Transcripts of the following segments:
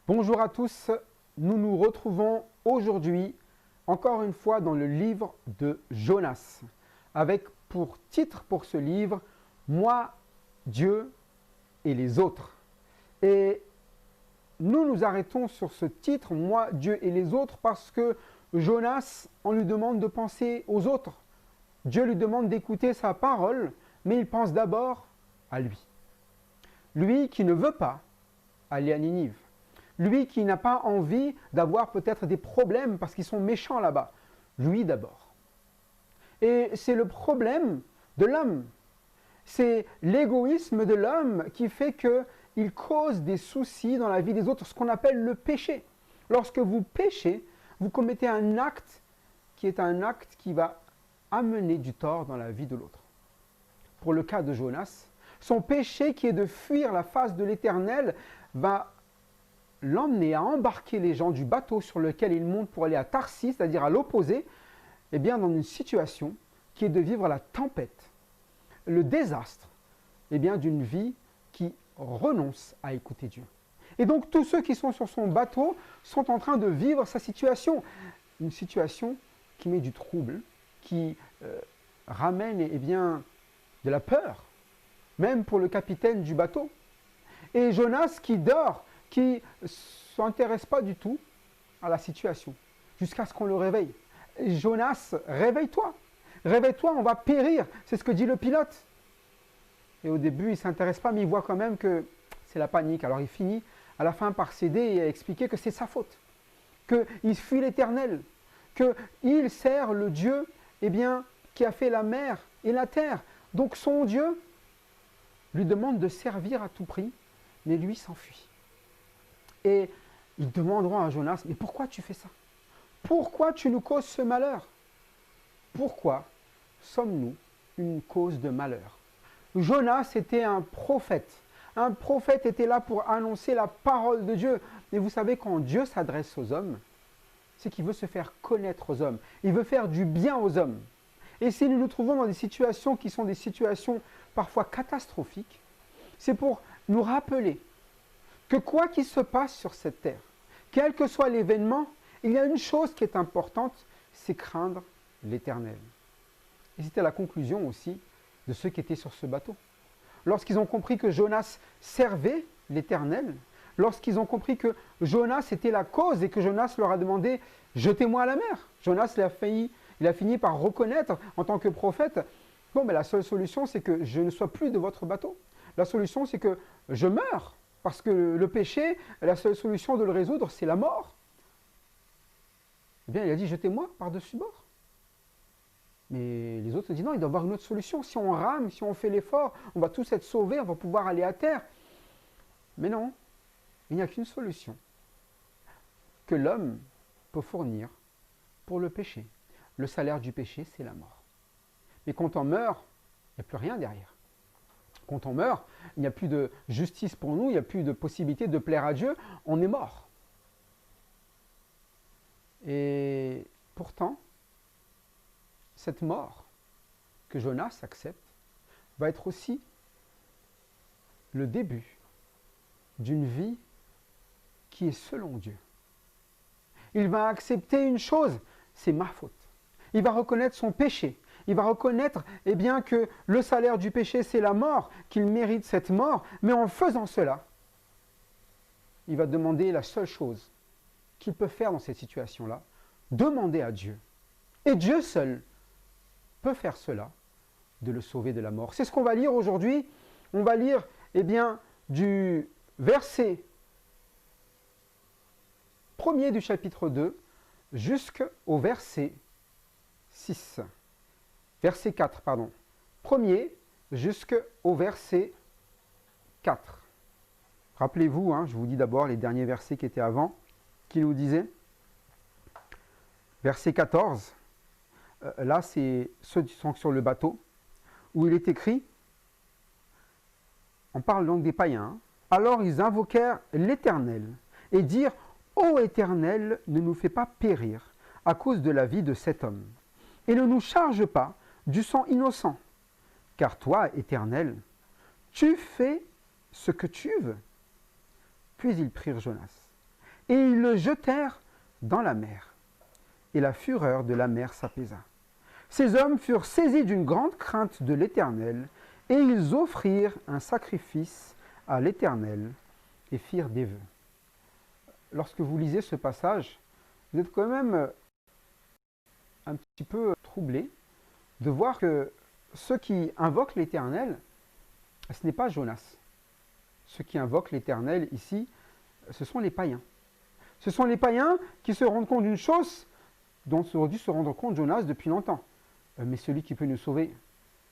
Bonjour à tous, nous nous retrouvons aujourd'hui encore une fois dans le livre de Jonas, avec pour titre pour ce livre « Moi, Dieu et les autres ». Et nous nous arrêtons sur ce titre « Moi, Dieu et les autres » parce que Jonas, on lui demande de penser aux autres. Dieu lui demande d'écouter sa parole, mais il pense d'abord à lui. Lui qui ne veut pas aller à Ninive. Lui qui n'a pas envie d'avoir peut-être des problèmes parce qu'ils sont méchants là-bas. Lui d'abord. Et c'est le problème de l'homme. C'est l'égoïsme de l'homme qui fait qu'il cause des soucis dans la vie des autres, ce qu'on appelle le péché. Lorsque vous péchez, vous commettez un acte qui est un acte qui va amener du tort dans la vie de l'autre. Pour le cas de Jonas, son péché qui est de fuir la face de l'Éternel va l'emmener à embarquer les gens du bateau sur lequel il monte pour aller à Tarsis, c'est-à-dire à l'opposé, eh bien dans une situation qui est de vivre la tempête, le désastre, eh bien d'une vie qui renonce à écouter Dieu. Et donc tous ceux qui sont sur son bateau sont en train de vivre sa situation, une situation qui met du trouble, qui ramène eh bien, de la peur, même pour le capitaine du bateau. Et Jonas qui dort, qui ne s'intéresse pas du tout à la situation, jusqu'à ce qu'on le réveille. Jonas, réveille-toi, réveille-toi, on va périr, c'est ce que dit le pilote. Et au début, il ne s'intéresse pas, mais il voit quand même que c'est la panique. Alors il finit à la fin par céder et expliquer que c'est sa faute, qu'il fuit l'Éternel, qu'il sert le Dieu eh bien, qui a fait la mer et la terre. Donc son Dieu lui demande de servir à tout prix, mais lui s'enfuit. Et ils demanderont à Jonas, mais pourquoi tu fais ça? Pourquoi tu nous causes ce malheur? Pourquoi sommes-nous une cause de malheur? Jonas était un prophète. Un prophète était là pour annoncer la parole de Dieu. Mais vous savez, quand Dieu s'adresse aux hommes, c'est qu'il veut se faire connaître aux hommes. Il veut faire du bien aux hommes. Et si nous nous trouvons dans des situations qui sont des situations parfois catastrophiques, c'est pour nous rappeler que quoi qu'il se passe sur cette terre, quel que soit l'événement, il y a une chose qui est importante, c'est craindre l'Éternel. Et c'était la conclusion aussi de ceux qui étaient sur ce bateau. Lorsqu'ils ont compris que Jonas servait l'Éternel, lorsqu'ils ont compris que Jonas était la cause et que Jonas leur a demandé « jetez-moi à la mer ». Jonas il a fini par reconnaître en tant que prophète « bon, mais la seule solution, c'est que je ne sois plus de votre bateau. La solution, c'est que je meure. Parce que le péché, la seule solution de le résoudre, c'est la mort. » Eh bien, il a dit « jetez-moi par-dessus bord ». Mais les autres disent « non, il doit y avoir une autre solution. Si on rame, si on fait l'effort, on va tous être sauvés, on va pouvoir aller à terre. » Mais non, il n'y a qu'une solution que l'homme peut fournir pour le péché. Le salaire du péché, c'est la mort. Mais quand on meurt, il n'y a plus rien derrière. Quand on meurt, il n'y a plus de justice pour nous, il n'y a plus de possibilité de plaire à Dieu, on est mort. Et pourtant, cette mort que Jonas accepte va être aussi le début d'une vie qui est selon Dieu. Il va accepter une chose, c'est ma faute. Il va reconnaître son péché. Il va reconnaître eh bien, que le salaire du péché, c'est la mort, qu'il mérite cette mort. Mais en faisant cela, il va demander la seule chose qu'il peut faire dans cette situation-là, demander à Dieu. Et Dieu seul peut faire cela, de le sauver de la mort. C'est ce qu'on va lire aujourd'hui. On va lire eh bien, du verset 1er du chapitre 2 jusqu'au verset 6. Verset 4, pardon. 1er jusqu'au verset 4. Rappelez-vous, je vous dis d'abord les derniers versets qui étaient avant, qui nous disaient, verset 14, là c'est ceux qui sont sur le bateau, où il est écrit, on parle donc des païens, alors ils invoquèrent l'Éternel et dirent, ô Éternel, ne nous fais pas périr à cause de la vie de cet homme, et ne nous charge pas du sang innocent, car toi, Éternel, tu fais ce que tu veux. Puis ils prirent Jonas et ils le jetèrent dans la mer. Et la fureur de la mer s'apaisa. Ces hommes furent saisis d'une grande crainte de l'Éternel, et ils offrirent un sacrifice à l'Éternel et firent des vœux. Lorsque vous lisez ce passage, vous êtes quand même un petit peu troublé de voir que ceux qui invoquent l'Éternel, ce n'est pas Jonas. Ceux qui invoquent l'Éternel ici, ce sont les païens. Ce sont les païens qui se rendent compte d'une chose dont aurait dû se rendre compte Jonas depuis longtemps. Mais celui qui peut nous sauver,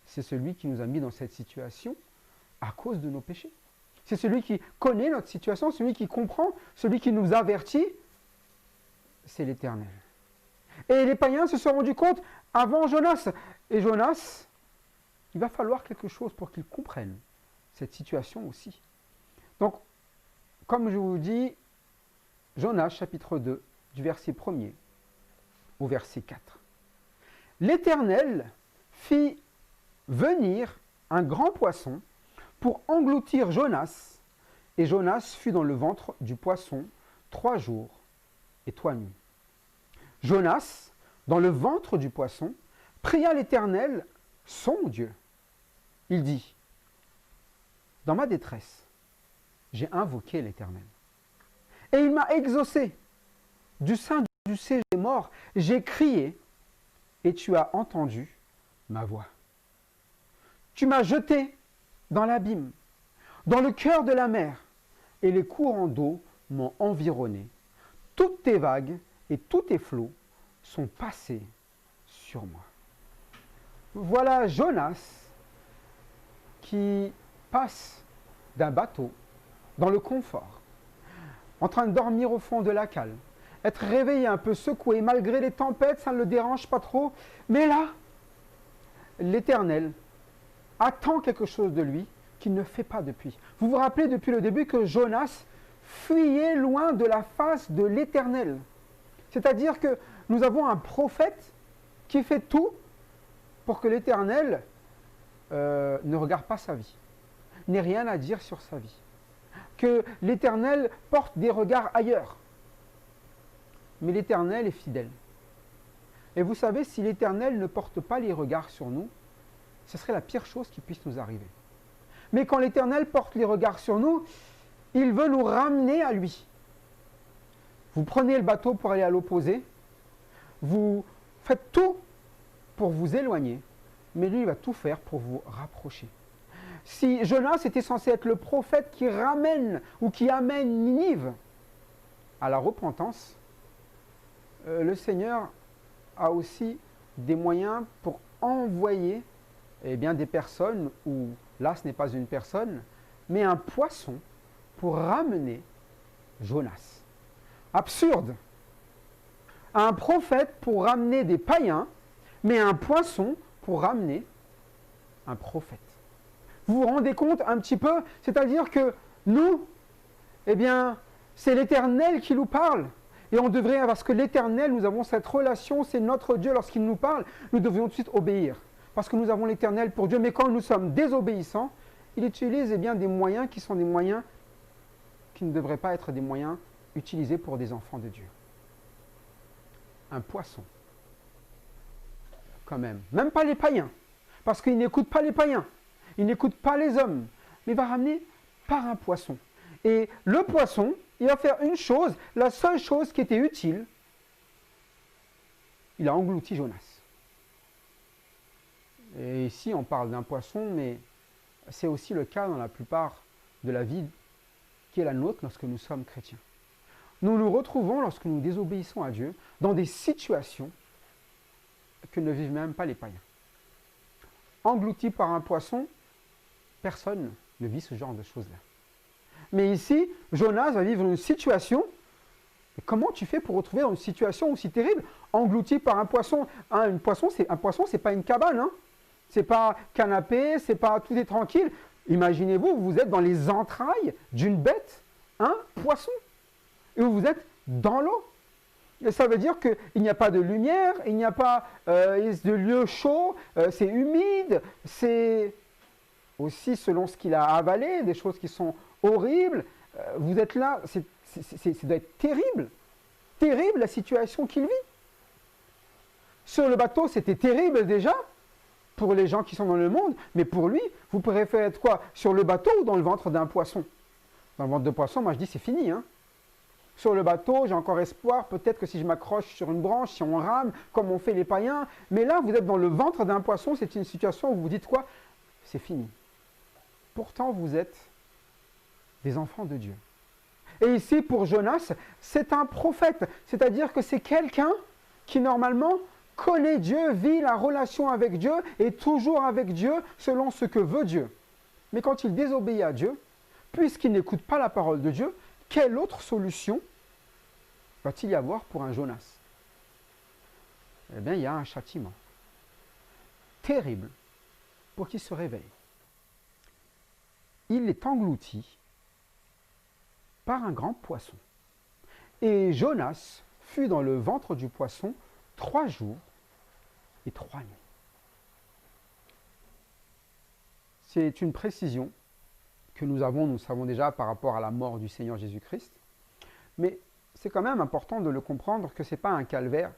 c'est celui qui nous a mis dans cette situation à cause de nos péchés. C'est celui qui connaît notre situation, celui qui comprend, celui qui nous avertit, c'est l'Éternel. Et les païens se sont rendus compte avant Jonas. Et Jonas, il va falloir quelque chose pour qu'il comprenne cette situation aussi. Donc, comme je vous dis, Jonas chapitre 2, du verset 1er au verset 4. L'Éternel fit venir un grand poisson pour engloutir Jonas, et Jonas fut dans le ventre du poisson 3 jours et 3 nuits. Jonas, dans le ventre du poisson, pria l'Éternel, son Dieu. Il dit, dans ma détresse, j'ai invoqué l'Éternel. Et il m'a exaucé. Du sein du séjour des morts, j'ai crié, et tu as entendu ma voix. Tu m'as jeté dans l'abîme, dans le cœur de la mer, et les courants d'eau m'ont environné. Toutes tes vagues et tous tes flots sont passés sur moi. Voilà Jonas qui passe d'un bateau dans le confort, en train de dormir au fond de la cale, être réveillé un peu secoué, malgré les tempêtes, ça ne le dérange pas trop. Mais là, l'Éternel attend quelque chose de lui qu'il ne fait pas depuis. Vous vous rappelez depuis le début que Jonas fuyait loin de la face de l'Éternel. C'est-à-dire que nous avons un prophète qui fait tout pour que l'Éternel ne regarde pas sa vie, n'ait rien à dire sur sa vie. Que l'Éternel porte des regards ailleurs. Mais l'Éternel est fidèle. Et vous savez, si l'Éternel ne porte pas les regards sur nous, ce serait la pire chose qui puisse nous arriver. Mais quand l'Éternel porte les regards sur nous, il veut nous ramener à lui. Vous prenez le bateau pour aller à l'opposé, vous faites tout pour vous éloigner, mais lui, il va tout faire pour vous rapprocher. Si Jonas était censé être le prophète qui ramène ou qui amène Ninive à la repentance, le Seigneur a aussi des moyens pour envoyer des personnes, ou là ce n'est pas une personne, mais un poisson pour ramener Jonas. Absurde. Un prophète pour ramener des païens, mais un poisson pour ramener un prophète. Vous vous rendez compte un petit peu? C'est-à-dire que nous, c'est l'Éternel qui nous parle. Et on devrait, parce que l'Éternel, nous avons cette relation, c'est notre Dieu. Lorsqu'il nous parle, nous devons tout de suite obéir. Parce que nous avons l'Éternel pour Dieu. Mais quand nous sommes désobéissants, il utilise des moyens qui sont des moyens qui ne devraient pas être des moyens utilisés pour des enfants de Dieu. Un poisson. Quand même. Même pas les païens. Parce qu'il n'écoute pas les païens. Il n'écoute pas les hommes. Mais il va ramener par un poisson. Et le poisson, il va faire une chose, la seule chose qui était utile, il a englouti Jonas. Et ici, on parle d'un poisson, mais c'est aussi le cas dans la plupart de la vie qui est la nôtre lorsque nous sommes chrétiens. Nous nous retrouvons, lorsque nous désobéissons à Dieu, dans des situations que ne vivent même pas les païens. Englouti par un poisson, personne ne vit ce genre de choses-là. Mais ici, Jonas va vivre une situation. Et comment tu fais pour retrouver dans une situation aussi terrible, englouti par un poisson? Un poisson, c'est pas une cabane. Hein. C'est pas canapé, c'est pas tout est tranquille. Imaginez-vous, vous êtes dans les entrailles d'une bête, un poisson, et vous êtes dans l'eau. Et ça veut dire qu'il n'y a pas de lumière, il n'y a pas de lieu chaud, c'est humide, c'est aussi selon ce qu'il a avalé, des choses qui sont horribles. Vous êtes là, Ça doit être terrible. Terrible la situation qu'il vit. Sur le bateau, c'était terrible déjà pour les gens qui sont dans le monde, mais pour lui, vous préférez être quoi? Sur le bateau ou dans le ventre d'un poisson? Dans le ventre de poisson, moi je dis c'est fini. Hein. Sur le bateau, j'ai encore espoir, peut-être que si je m'accroche sur une branche, si on rame, comme on fait les païens, mais là, vous êtes dans le ventre d'un poisson, c'est une situation où vous dites quoi? C'est fini. Pourtant, vous êtes des enfants de Dieu. Et ici, pour Jonas, c'est un prophète, c'est-à-dire que c'est quelqu'un qui, normalement, connaît Dieu, vit la relation avec Dieu, et toujours avec Dieu, selon ce que veut Dieu. Mais quand il désobéit à Dieu, puisqu'il n'écoute pas la parole de Dieu, quelle autre solution va-t-il y avoir pour un Jonas? Eh bien, il y a un châtiment terrible pour qu'il se réveille. Il est englouti par un grand poisson. Et Jonas fut dans le ventre du poisson 3 jours et 3 nuits. C'est une précision que nous savons déjà par rapport à la mort du Seigneur Jésus-Christ. Mais c'est quand même important de le comprendre que ce n'est pas un calvaire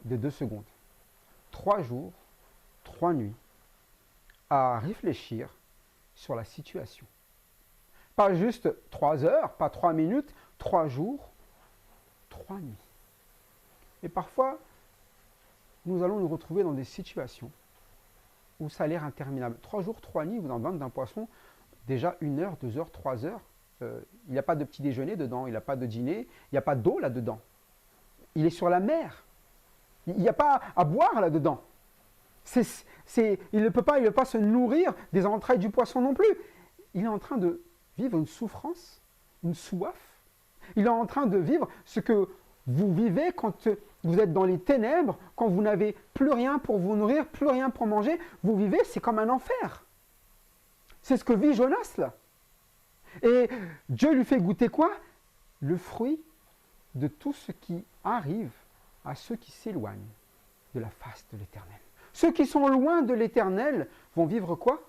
de 2 secondes. 3 jours, 3 nuits, à réfléchir sur la situation. Pas juste 3 heures, pas 3 minutes, 3 jours, 3 nuits. Et parfois, nous allons nous retrouver dans des situations où ça a l'air interminable. 3 jours, 3 nuits, vous en ventre d'un poisson, déjà 1 heure, 2 heures, 3 heures. Il n'y a pas de petit déjeuner dedans, il n'y a pas de dîner, il n'y a pas d'eau là-dedans. Il est sur la mer. Il n'y a pas à boire là-dedans. Il ne peut pas se nourrir des entrailles du poisson non plus. Il est en train de vivre une souffrance, une soif. Il est en train de vivre ce que vous vivez quand vous êtes dans les ténèbres, quand vous n'avez plus rien pour vous nourrir, plus rien pour manger. Vous vivez, c'est comme un enfer. C'est ce que vit Jonas là. Et Dieu lui fait goûter quoi? Le fruit de tout ce qui arrive à ceux qui s'éloignent de la face de l'Éternel. Ceux qui sont loin de l'Éternel vont vivre quoi?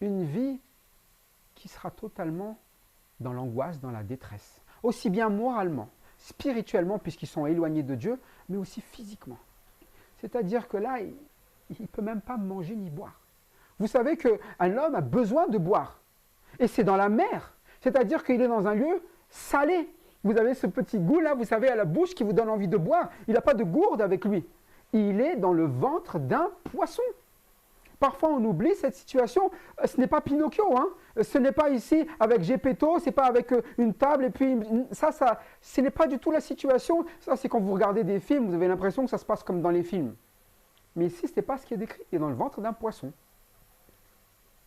Une vie qui sera totalement dans l'angoisse, dans la détresse. Aussi bien moralement, spirituellement, puisqu'ils sont éloignés de Dieu, mais aussi physiquement. C'est-à-dire que là, il ne peut même pas manger ni boire. Vous savez qu'un homme a besoin de boire. Et c'est dans la mer. C'est-à-dire qu'il est dans un lieu salé. Vous avez ce petit goût là, vous savez, à la bouche qui vous donne envie de boire. Il n'a pas de gourde avec lui. Il est dans le ventre d'un poisson. Parfois, on oublie cette situation. Ce n'est pas Pinocchio. Hein. Ce n'est pas ici avec Gepetto, ce n'est pas avec une table. Et puis, ce n'est pas du tout la situation. Ça, c'est quand vous regardez des films, vous avez l'impression que ça se passe comme dans les films. Mais ici, ce n'est pas ce qui est décrit. Il est dans le ventre d'un poisson.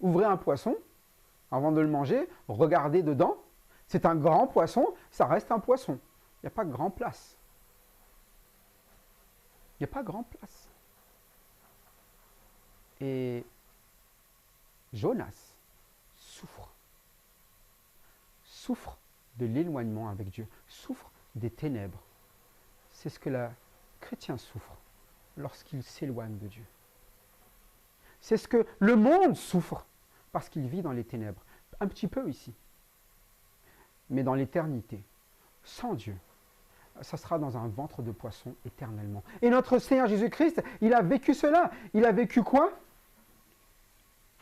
Ouvrez un poisson, avant de le manger, regardez dedans. C'est un grand poisson, ça reste un poisson. Il n'y a pas grand place. Il n'y a pas grand place. Et Jonas souffre. Souffre de l'éloignement avec Dieu. Souffre des ténèbres. C'est ce que le chrétien souffre lorsqu'il s'éloigne de Dieu. C'est ce que le monde souffre parce qu'il vit dans les ténèbres. Un petit peu ici. Mais dans l'éternité, sans Dieu, ça sera dans un ventre de poisson éternellement. Et notre Seigneur Jésus-Christ, il a vécu cela. Il a vécu quoi?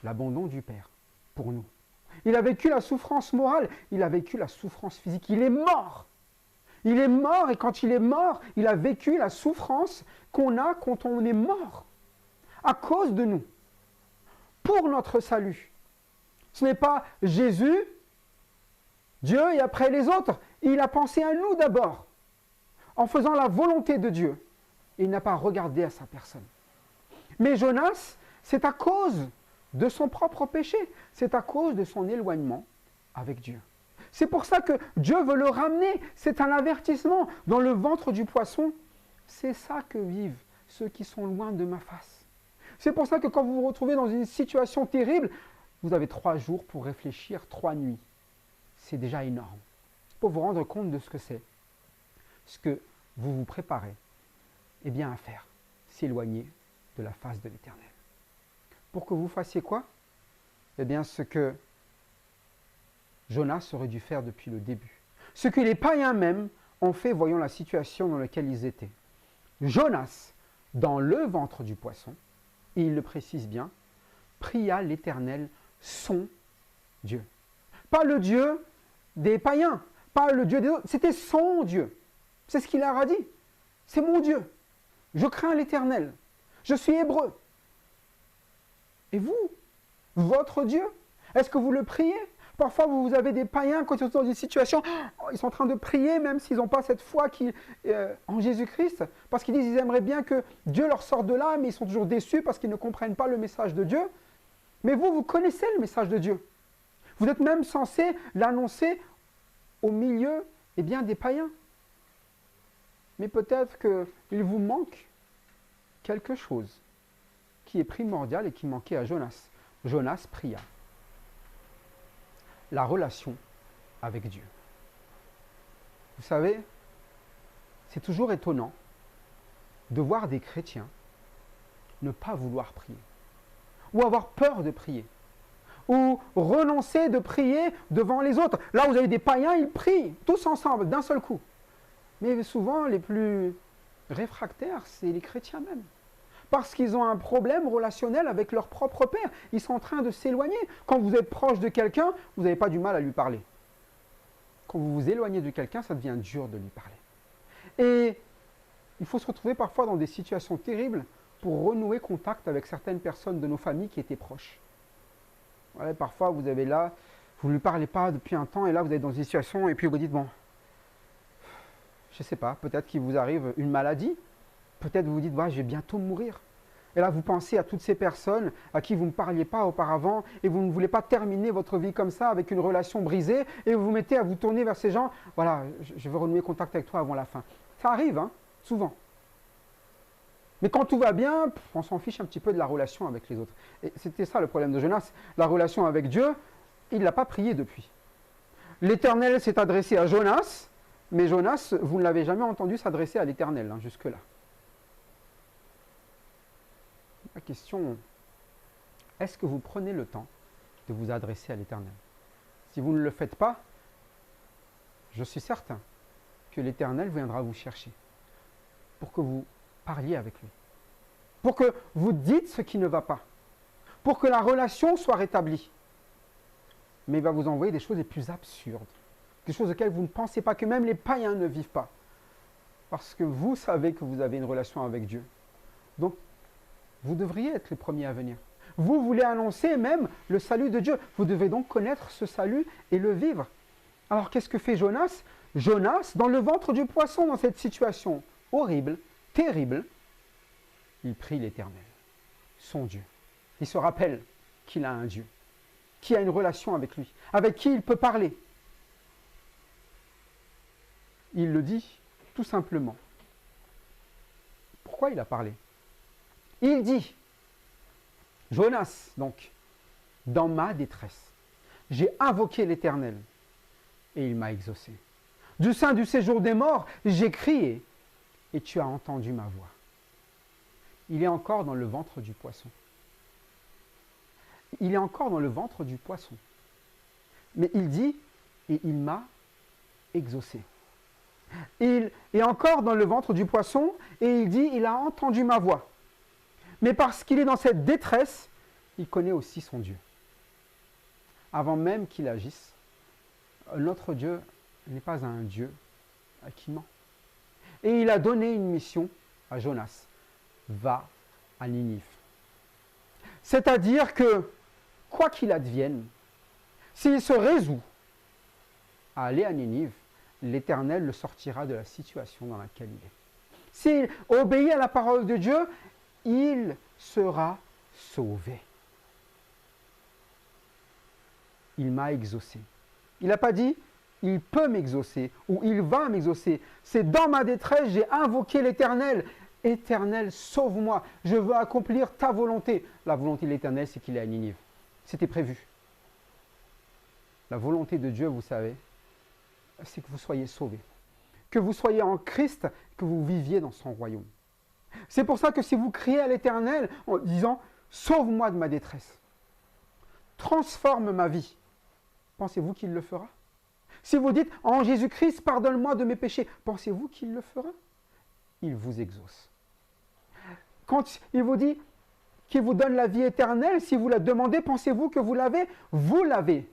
L'abandon du Père pour nous. Il a vécu la souffrance morale. Il a vécu la souffrance physique. Il est mort. Il est mort et quand il est mort, il a vécu la souffrance qu'on a quand on est mort. À cause de nous. Pour notre salut. Ce n'est pas Jésus, Dieu et après les autres. Il a pensé à nous d'abord. En faisant la volonté de Dieu. Et il n'a pas regardé à sa personne. Mais Jonas, c'est à cause de son propre péché. C'est à cause de son éloignement avec Dieu. C'est pour ça que Dieu veut le ramener. C'est un avertissement. Dans le ventre du poisson, c'est ça que vivent ceux qui sont loin de ma face. C'est pour ça que quand vous vous retrouvez dans une situation terrible, vous avez 3 jours pour réfléchir, 3 nuits. C'est déjà énorme. Pour vous rendre compte de ce que c'est. Ce que vous vous préparez, eh bien à faire. S'éloigner de la face de l'Éternel. Pour que vous fassiez quoi? Eh bien ce que Jonas aurait dû faire depuis le début. ce que les païens même ont fait voyant la situation dans laquelle ils étaient. Jonas, dans le ventre du poisson, et il le précise bien, pria l'Éternel, son Dieu. Pas le Dieu des païens, pas le Dieu des autres, c'était son Dieu. C'est ce qu'il leur a dit. C'est mon Dieu. Je crains l'Éternel. Je suis hébreu. Et vous, votre Dieu, est-ce que vous le priez? Parfois, vous avez des païens, quand ils sont dans une situation, ils sont en train de prier, même s'ils n'ont pas cette foi en Jésus-Christ, parce qu'ils disent qu'ils aimeraient bien que Dieu leur sorte de là, mais ils sont toujours déçus parce qu'ils ne comprennent pas le message de Dieu. Mais vous, vous connaissez le message de Dieu. Vous êtes même censé l'annoncer au milieu des païens. Mais peut-être qu'il vous manque quelque chose qui est primordial et qui manquait à Jonas. Jonas pria. La relation avec Dieu. Vous savez, c'est toujours étonnant de voir des chrétiens ne pas vouloir prier, ou avoir peur de prier, ou renoncer de prier devant les autres. Là, vous avez des païens, ils prient tous ensemble, d'un seul coup. Mais souvent, les plus réfractaires, c'est les chrétiens même. Parce qu'ils ont un problème relationnel avec leur propre père. Ils sont en train de s'éloigner. Quand vous êtes proche de quelqu'un, vous n'avez pas du mal à lui parler. Quand vous vous éloignez de quelqu'un, ça devient dur de lui parler. Et il faut se retrouver parfois dans des situations terribles pour renouer contact avec certaines personnes de nos familles qui étaient proches. Ouais, parfois, vous avez là, vous ne lui parlez pas depuis un temps, et là, vous êtes dans une situation, et puis vous dites, bon, je ne sais pas, peut-être qu'il vous arrive une maladie, peut-être vous vous dites, ouais, je vais bientôt mourir. Et là, vous pensez à toutes ces personnes à qui vous ne parliez pas auparavant, et vous ne voulez pas terminer votre vie comme ça, avec une relation brisée, et vous vous mettez à vous tourner vers ces gens, voilà, je veux renouer contact avec toi avant la fin. Ça arrive, hein, souvent. Mais quand tout va bien, on s'en fiche un petit peu de la relation avec les autres. Et c'était ça le problème de Jonas. La relation avec Dieu, il ne l'a pas prié depuis. L'Éternel s'est adressé à Jonas, mais Jonas, vous ne l'avez jamais entendu s'adresser à l'Éternel, hein, jusque-là. La question, est-ce que vous prenez le temps de vous adresser à l'Éternel? Si vous ne le faites pas, je suis certain que l'Éternel viendra vous chercher pour que vous parliez avec lui, pour que vous dites ce qui ne va pas, pour que la relation soit rétablie. Mais il va vous envoyer des choses les plus absurdes, des choses auxquelles vous ne pensez pas, que même les païens ne vivent pas, parce que vous savez que vous avez une relation avec Dieu. Donc, vous devriez être les premiers à venir. Vous voulez annoncer même le salut de Dieu. Vous devez donc connaître ce salut et le vivre. Alors, qu'est-ce que fait Jonas? Jonas, dans le ventre du poisson, dans cette situation horrible, terrible, il prie l'Éternel, son Dieu. Il se rappelle qu'il a un Dieu, qui a une relation avec lui, avec qui il peut parler. Il le dit tout simplement. Pourquoi il a parlé? Il dit, Jonas, donc, dans ma détresse, j'ai invoqué l'Éternel et il m'a exaucé. Du sein du séjour des morts, j'ai crié et tu as entendu ma voix. Il est encore dans le ventre du poisson. Il est encore dans le ventre du poisson. Mais il dit, et il m'a exaucé. Il est encore dans le ventre du poisson et il dit, il a entendu ma voix. Mais parce qu'il est dans cette détresse, il connaît aussi son Dieu. Avant même qu'il agisse, notre Dieu n'est pas un Dieu qui ment. Et il a donné une mission à Jonas. Va à Ninive. C'est-à-dire que, quoi qu'il advienne, s'il se résout à aller à Ninive, l'Éternel le sortira de la situation dans laquelle il est. S'il obéit à la parole de Dieu, il sera sauvé. Il m'a exaucé. Il n'a pas dit, il peut m'exaucer ou il va m'exaucer. C'est dans ma détresse, j'ai invoqué l'Éternel. Éternel, sauve-moi, je veux accomplir ta volonté. La volonté de l'Éternel, c'est qu'il est à Ninive. C'était prévu. La volonté de Dieu, vous savez, c'est que vous soyez sauvés. Que vous soyez en Christ, que vous viviez dans son royaume. C'est pour ça que si vous criez à l'Éternel en disant « Sauve-moi de ma détresse, transforme ma vie », pensez-vous qu'il le fera? Si vous dites, en Jésus-Christ, pardonne-moi de mes péchés, pensez-vous qu'il le fera? Il vous exauce. Quand il vous dit qu'il vous donne la vie éternelle, si vous la demandez, pensez-vous que vous l'avez? Vous l'avez.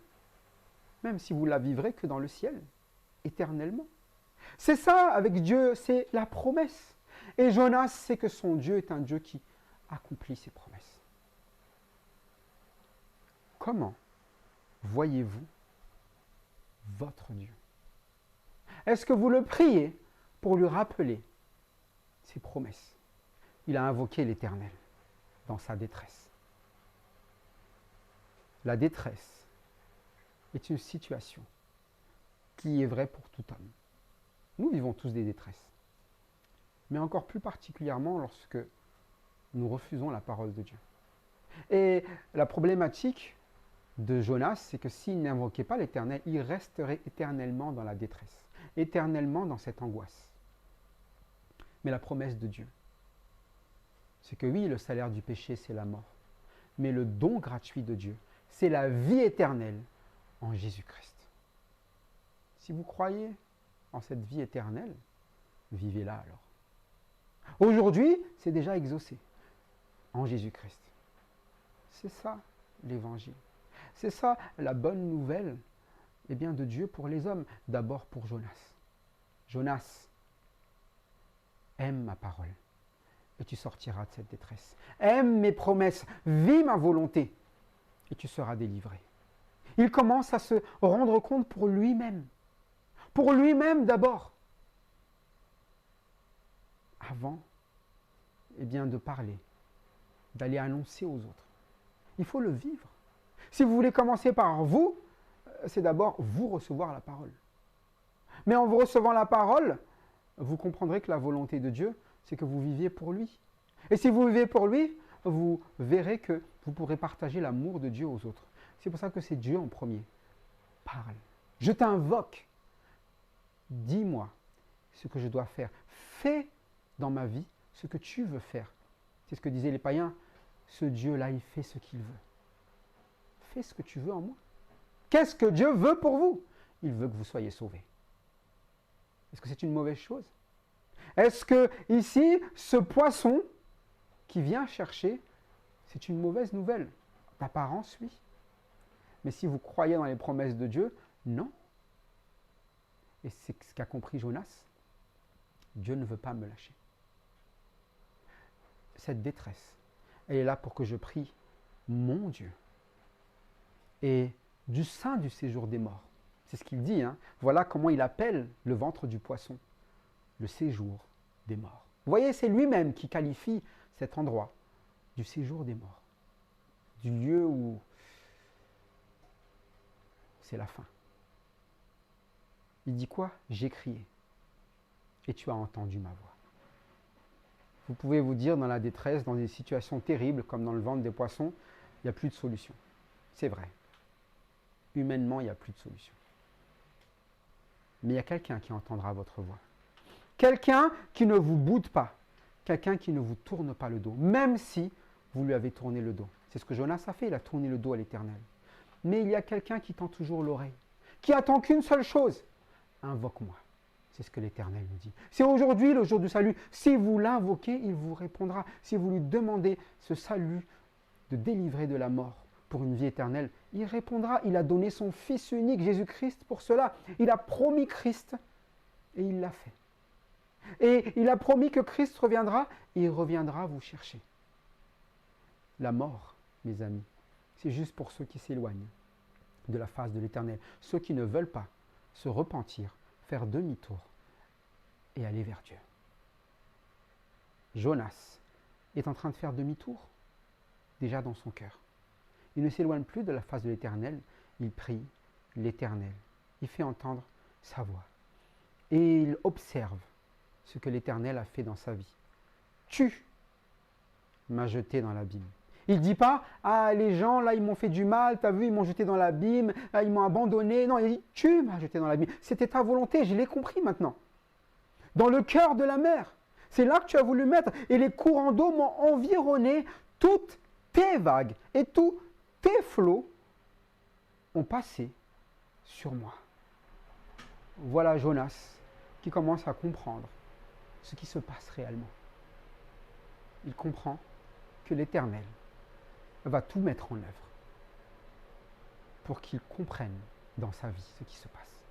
Même si vous la vivrez que dans le ciel, éternellement. C'est ça avec Dieu, c'est la promesse. Et Jonas sait que son Dieu est un Dieu qui accomplit ses promesses. Comment voyez-vous votre Dieu? Est-ce que vous le priez pour lui rappeler ses promesses? Il a invoqué l'Éternel dans sa détresse. La détresse est une situation qui est vraie pour tout homme. Nous vivons tous des détresses, mais encore plus particulièrement lorsque nous refusons la parole de Dieu. Et la problématique de Jonas, c'est que s'il n'invoquait pas l'Éternel, il resterait éternellement dans la détresse, éternellement dans cette angoisse. Mais la promesse de Dieu, c'est que oui, le salaire du péché, c'est la mort, mais le don gratuit de Dieu, c'est la vie éternelle en Jésus-Christ. Si vous croyez en cette vie éternelle, vivez-la alors. Aujourd'hui, c'est déjà exaucé en Jésus-Christ. C'est ça l'évangile. C'est ça la bonne nouvelle de Dieu pour les hommes. D'abord pour Jonas. Jonas, aime ma parole et tu sortiras de cette détresse. Aime mes promesses, vis ma volonté et tu seras délivré. Il commence à se rendre compte pour lui-même. Pour lui-même d'abord. Avant de parler, d'aller annoncer aux autres. Il faut le vivre. Si vous voulez commencer par vous, c'est d'abord vous recevoir la parole. Mais en vous recevant la parole, vous comprendrez que la volonté de Dieu, c'est que vous viviez pour lui. Et si vous vivez pour lui, vous verrez que vous pourrez partager l'amour de Dieu aux autres. C'est pour ça que c'est Dieu en premier. Parle. Je t'invoque. Dis-moi ce que je dois faire. Fais dans ma vie ce que tu veux faire. C'est ce que disaient les païens. Ce Dieu-là, il fait ce qu'il veut. Fais ce que tu veux en moi. Qu'est-ce que Dieu veut pour vous? Il veut que vous soyez sauvés. Est-ce que c'est une mauvaise chose? Est-ce que ici, ce poisson qui vient chercher, c'est une mauvaise nouvelle? D'apparence, oui. Mais si vous croyez dans les promesses de Dieu, non. Et c'est ce qu'a compris Jonas. Dieu ne veut pas me lâcher. Cette détresse, elle est là pour que je prie mon Dieu. Et du sein du séjour des morts. C'est ce qu'il dit. Voilà comment il appelle le ventre du poisson. Le séjour des morts. Vous voyez, c'est lui-même qui qualifie cet endroit du séjour des morts. Du lieu où c'est la fin. Il dit quoi? J'ai crié et tu as entendu ma voix. Vous pouvez vous dire dans la détresse, dans des situations terribles comme dans le ventre des poissons, il n'y a plus de solution. C'est vrai. Humainement, il n'y a plus de solution. Mais il y a quelqu'un qui entendra votre voix. Quelqu'un qui ne vous boude pas. Quelqu'un qui ne vous tourne pas le dos. Même si vous lui avez tourné le dos. C'est ce que Jonas a fait, il a tourné le dos à l'Éternel. Mais il y a quelqu'un qui tend toujours l'oreille. Qui attend qu'une seule chose. Invoque-moi. C'est ce que l'Éternel nous dit. C'est aujourd'hui le jour du salut. Si vous l'invoquez, il vous répondra. Si vous lui demandez ce salut de délivrer de la mort pour une vie éternelle, il répondra. Il a donné son Fils unique, Jésus-Christ, pour cela. Il a promis Christ et il l'a fait. Et il a promis que Christ reviendra et il reviendra vous chercher. La mort, mes amis, c'est juste pour ceux qui s'éloignent de la face de l'Éternel. Ceux qui ne veulent pas se repentir, faire demi-tour et aller vers Dieu. Jonas est en train de faire demi-tour, déjà dans son cœur. Il ne s'éloigne plus de la face de l'Éternel, il prie l'Éternel. Il fait entendre sa voix. Et il observe ce que l'Éternel a fait dans sa vie. Tu m'as jeté dans l'abîme. Il ne dit pas, ah les gens là ils m'ont fait du mal, t'as vu, ils m'ont jeté dans l'abîme, ils m'ont abandonné. Non, il dit, tu m'as jeté dans l'abîme. C'était ta volonté, je l'ai compris maintenant. Dans le cœur de la mer. C'est là que tu as voulu mettre. Et les courants d'eau m'ont environné. Toutes tes vagues et tous tes flots ont passé sur moi. voilà Jonas qui commence à comprendre ce qui se passe réellement. Il comprend que l'Éternel va tout mettre en œuvre pour qu'il comprenne dans sa vie ce qui se passe.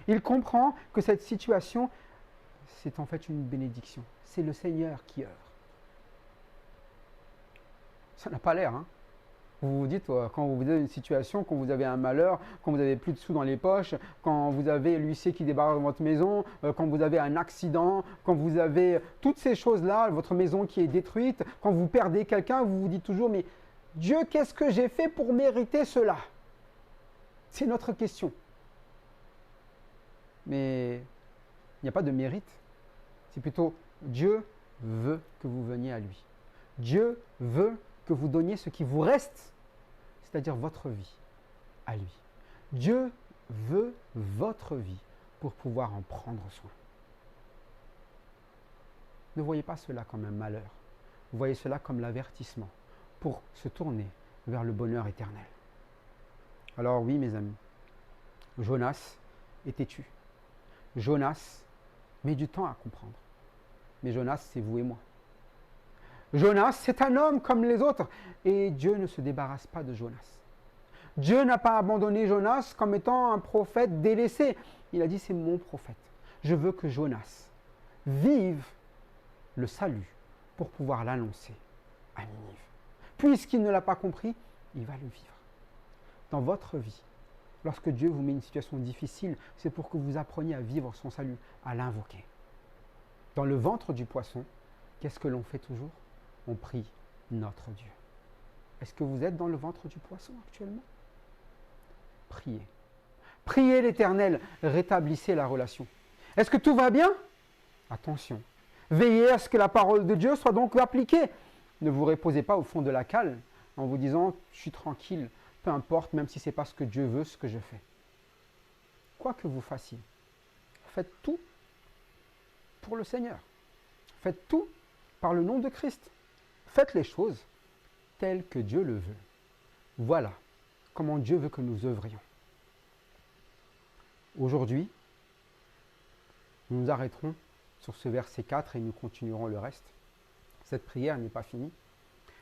Il comprend que cette situation, c'est en fait une bénédiction. C'est le Seigneur qui œuvre. Ça n'a pas l'air, hein? Vous vous dites, quand vous êtes dans une situation, quand vous avez un malheur, quand vous avez plus de sous dans les poches, quand vous avez l'huissier qui débarque dans votre maison, quand vous avez un accident, quand vous avez toutes ces choses-là, votre maison qui est détruite, quand vous perdez quelqu'un, vous vous dites toujours, mais Dieu, qu'est-ce que j'ai fait pour mériter cela? C'est notre question. Mais il n'y a pas de mérite. C'est plutôt Dieu veut que vous veniez à lui. Dieu veut que vous donniez ce qui vous reste, c'est-à-dire votre vie, à lui. Dieu veut votre vie pour pouvoir en prendre soin. Ne voyez pas cela comme un malheur. Voyez cela comme l'avertissement pour se tourner vers le bonheur éternel. Alors oui, mes amis, Jonas est têtu. Jonas met du temps à comprendre. Mais Jonas, c'est vous et moi. Jonas, c'est un homme comme les autres. Et Dieu ne se débarrasse pas de Jonas. Dieu n'a pas abandonné Jonas comme étant un prophète délaissé. Il a dit, c'est mon prophète. Je veux que Jonas vive le salut pour pouvoir l'annoncer à Ninive. Puisqu'il ne l'a pas compris, il va le vivre. Dans votre vie, lorsque Dieu vous met une situation difficile, c'est pour que vous appreniez à vivre son salut, à l'invoquer. Dans le ventre du poisson, qu'est-ce que l'on fait toujours? On prie notre Dieu. Est-ce que vous êtes dans le ventre du poisson actuellement? Priez. Priez l'Éternel, rétablissez la relation. Est-ce que tout va bien? Attention. Veillez à ce que la parole de Dieu soit donc appliquée. Ne vous reposez pas au fond de la cale en vous disant « je suis tranquille, peu importe, même si ce n'est pas ce que Dieu veut, ce que je fais ». Quoi que vous fassiez, faites tout pour le Seigneur. Faites tout par le nom de Christ. Faites les choses telles que Dieu le veut. Voilà comment Dieu veut que nous œuvrions. Aujourd'hui, nous nous arrêterons sur ce verset 4 et nous continuerons le reste. Cette prière n'est pas finie.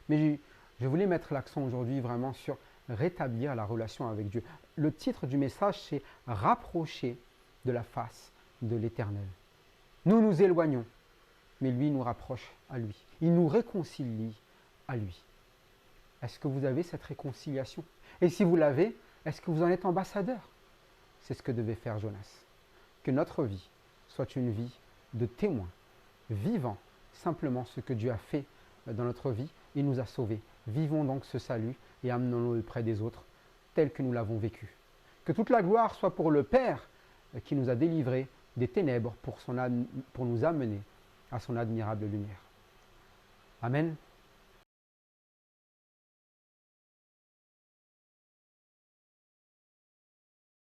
Mais je voulais mettre l'accent aujourd'hui vraiment sur rétablir la relation avec Dieu. Le titre du message, c'est « Rapprocher de la face de l'Éternel ». Nous nous éloignons, mais lui nous rapproche à lui. Il nous réconcilie à lui. Est-ce que vous avez cette réconciliation? Et si vous l'avez, est-ce que vous en êtes ambassadeur? C'est ce que devait faire Jonas. Que notre vie soit une vie de témoin, vivant simplement ce que Dieu a fait dans notre vie. Il nous a sauvés. Vivons donc ce salut et amenons-le auprès des autres, tel que nous l'avons vécu. Que toute la gloire soit pour le Père qui nous a délivrés des ténèbres pour nous amener à son admirable lumière. Amen.